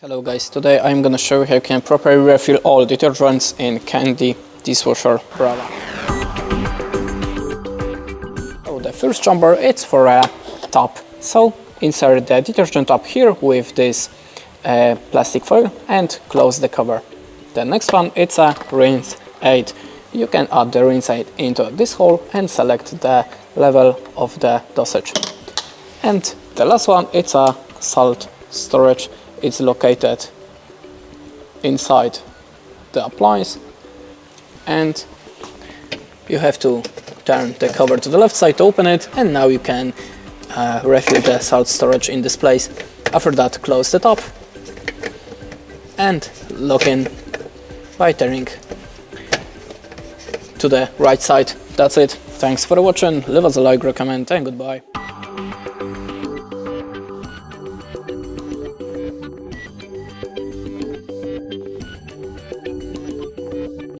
Hello guys, today I'm gonna show you how you can properly refill all detergents in Candy Dishwasher product. So the first chamber, it's for a tap. So insert the detergent tap here with this plastic foil and close the cover. The next one, it's a rinse aid. You can add the rinse aid into this hole and select the level of the dosage. And the last one, it's a salt storage. It's located inside the appliance, and you have to turn the cover to the left side to open it, and now you can refill the salt storage in this place. After that, close the top and lock in by turning to the right side. That's it. Thanks for watching. Leave us a like, recommend, and goodbye.